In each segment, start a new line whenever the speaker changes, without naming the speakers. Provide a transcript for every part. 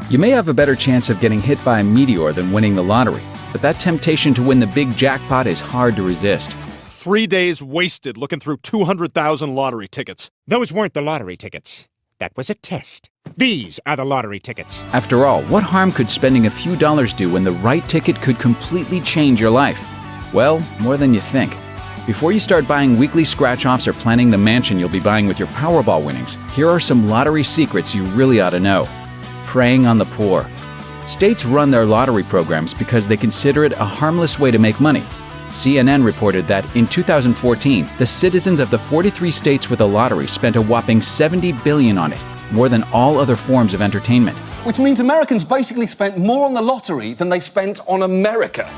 You may have a better chance of getting hit by a meteor than winning the lottery, but that temptation to win the big jackpot is hard to resist.
3 days wasted looking through 200,000 lottery tickets.
Those weren't the lottery tickets. That was a test. These are the lottery tickets.
After all, what harm could spending a few dollars do when the right ticket could completely change your life? Well, more than you think. Before you start buying weekly scratch-offs or planning the mansion you'll be buying with your Powerball winnings, here are some lottery secrets you really ought to know. Preying on the poor. States run their lottery programs because they consider it a harmless way to make money. CNN reported that in 2014, the citizens of the 43 states with a lottery spent a whopping $70 billion on it, more than all other forms of entertainment.
Which means Americans basically spent more on the lottery than they spent on America.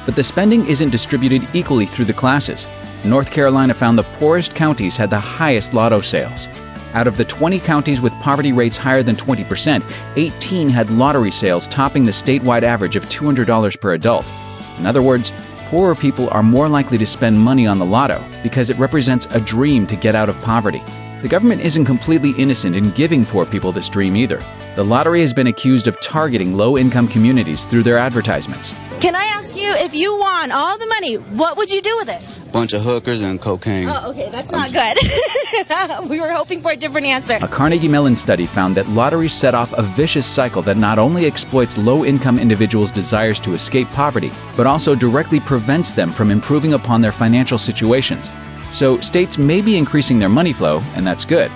But the spending isn't distributed equally through the classes. North Carolina found the poorest counties had the highest lotto sales. Out of the 20 counties with poverty rates higher than 20%, 18 had lottery sales topping the statewide average of $200 per adult. In other words, poorer people are more likely to spend money on the lotto because it represents a dream to get out of poverty. The government isn't completely innocent in giving poor people this dream either. The lottery has been accused of targeting low-income communities through their advertisements.
Can I ask you, if you won all the money, what would you do with it?
Bunch of hookers and cocaine.
Oh, okay, that's not good. We were hoping for a different answer.
A Carnegie Mellon study found that lotteries set off a vicious cycle that not only exploits low-income individuals' desires to escape poverty, but also directly prevents them from improving upon their financial situations. So states may be increasing their money flow, and that's good,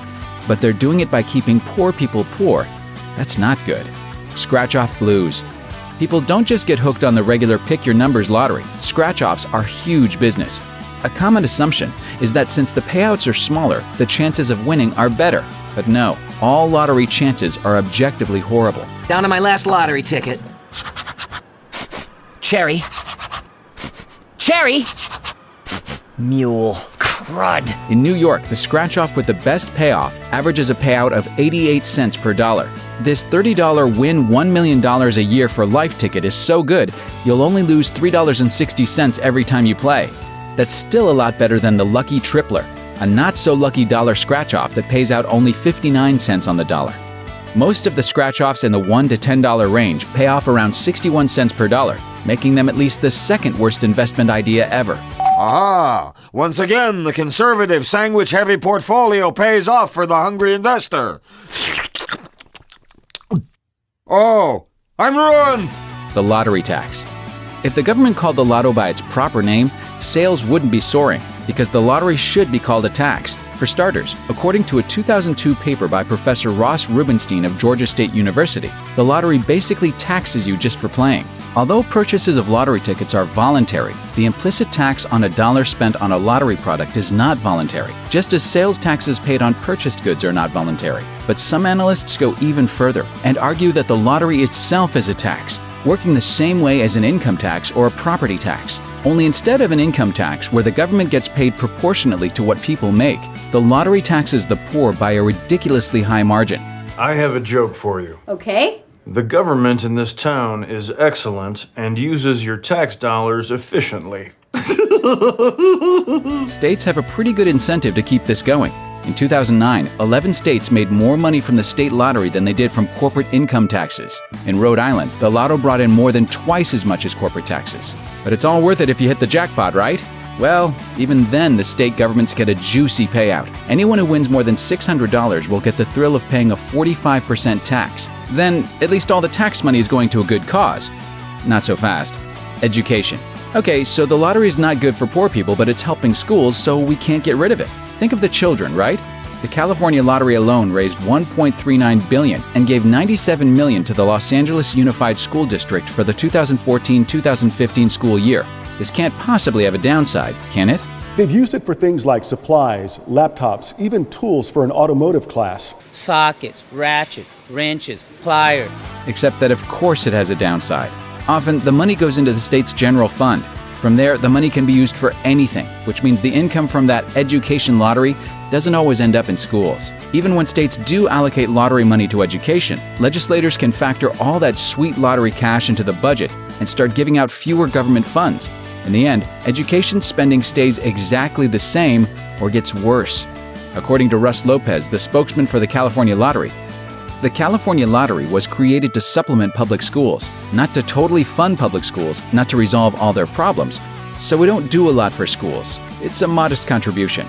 but they're doing it by keeping poor people poor. That's not good. Scratch-off blues. People don't just get hooked on the regular pick-your-numbers lottery. Scratch-offs are huge business. A common assumption is that since the payouts are smaller, the chances of winning are better. But no, all lottery chances are objectively horrible.
Down to my last lottery ticket. Cherry. Cherry! Mule. Crud.
In New York, the scratch-off with the best payoff averages a payout of 88 cents per dollar. This $30 win $1 million a year for life ticket is so good, you'll only lose $3.60 every time you play. That's still a lot better than the Lucky Tripler, a not-so-lucky dollar scratch-off that pays out only 59 cents on the dollar. Most of the scratch-offs in the $1 to $10 range pay off around 61 cents per dollar, making them at least the second worst investment idea ever.
Ah, once again, the conservative sandwich-heavy portfolio pays off for the hungry investor. Oh, I'm ruined!
The lottery tax. If the government called the lotto by its proper name, sales wouldn't be soaring, because the lottery should be called a tax. For starters, according to a 2002 paper by Professor Ross Rubenstein of Georgia State University, the lottery basically taxes you just for playing. Although purchases of lottery tickets are voluntary, the implicit tax on a dollar spent on a lottery product is not voluntary, just as sales taxes paid on purchased goods are not voluntary. But some analysts go even further and argue that the lottery itself is a tax, working the same way as an income tax or a property tax. Only instead of an income tax where the government gets paid proportionately to what people make, the lottery taxes the poor by a ridiculously high margin.
I have a joke for you.
Okay.
The government in this town is excellent and uses your tax dollars efficiently.
States have a pretty good incentive to keep this going. In 2009, 11 states made more money from the state lottery than they did from corporate income taxes. In Rhode Island, the lotto brought in more than twice as much as corporate taxes. But it's all worth it if you hit the jackpot, right? Well, even then, the state governments get a juicy payout. Anyone who wins more than $600 will get the thrill of paying a 45% tax. Then, at least all the tax money is going to a good cause. Not so fast. Education. Okay, so the lottery is not good for poor people, but it's helping schools, so we can't get rid of it. Think of the children, right? The California lottery alone raised $1.39 billion and gave $97 million to the Los Angeles Unified School District for the 2014-2015 school year. This can't possibly have a downside, can it?
They've used it for things like supplies, laptops, even tools for an automotive class.
Sockets, ratchet, wrenches, pliers.
Except that of course it has a downside. Often, the money goes into the state's general fund. From there, the money can be used for anything, which means the income from that education lottery doesn't always end up in schools. Even when states do allocate lottery money to education, legislators can factor all that sweet lottery cash into the budget and start giving out fewer government funds. In the end, education spending stays exactly the same or gets worse. According to Russ Lopez, the spokesman for the California Lottery, The California lottery was created to supplement public schools, not to totally fund public schools, not to resolve all their problems. So we don't do a lot for schools. It's a modest contribution.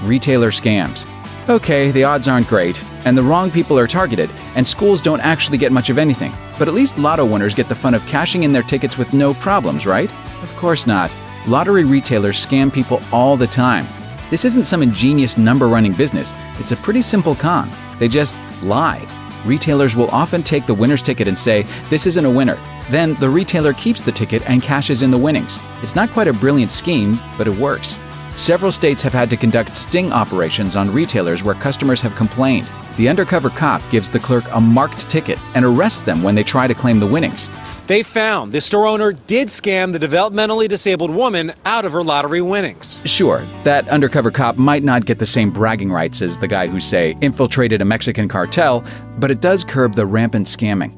Retailer scams. Okay, the odds aren't great, and the wrong people are targeted, and schools don't actually get much of anything. But at least lotto winners get the fun of cashing in their tickets with no problems, right? Of course not. Lottery retailers scam people all the time. This isn't some ingenious number-running business. It's a pretty simple con. They just lie. Retailers will often take the winner's ticket and say, "This isn't a winner." Then the retailer keeps the ticket and cashes in the winnings. It's not quite a brilliant scheme, but it works. Several states have had to conduct sting operations on retailers where customers have complained. The undercover cop gives the clerk a marked ticket and arrests them when they try to claim the winnings.
They found the store owner did scam the developmentally disabled woman out of her lottery winnings.
Sure, that undercover cop might not get the same bragging rights as the guy who, say, infiltrated a Mexican cartel, but it does curb the rampant scamming.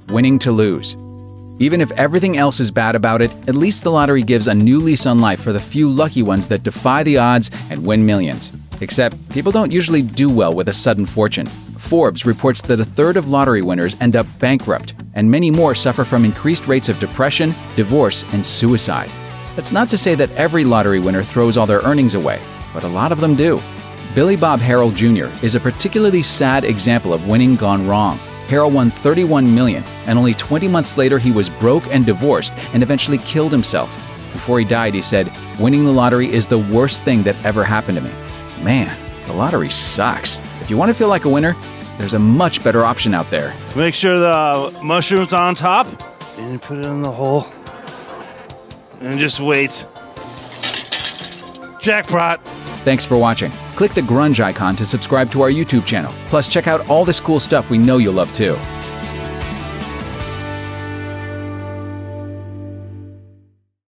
Winning to lose. Even if everything else is bad about it, at least the lottery gives a new lease on life for the few lucky ones that defy the odds and win millions. Except, people don't usually do well with a sudden fortune. Forbes reports that a third of lottery winners end up bankrupt, and many more suffer from increased rates of depression, divorce, and suicide. That's not to say that every lottery winner throws all their earnings away, but a lot of them do. Billy Bob Harrell Jr. is a particularly sad example of winning gone wrong. Harrell won $31 million, and only 20 months later he was broke and divorced and eventually killed himself. Before he died, he said, "Winning the lottery is the worst thing that ever happened to me." Man, the lottery sucks. If you want to feel like a winner, there's a much better option out there.
Make sure the mushroom's on top, and put it in the hole, and just wait. Jackpot!
Thanks for watching. Click the grunge icon to subscribe to our YouTube channel. Plus, check out all this cool stuff we know you'll love too.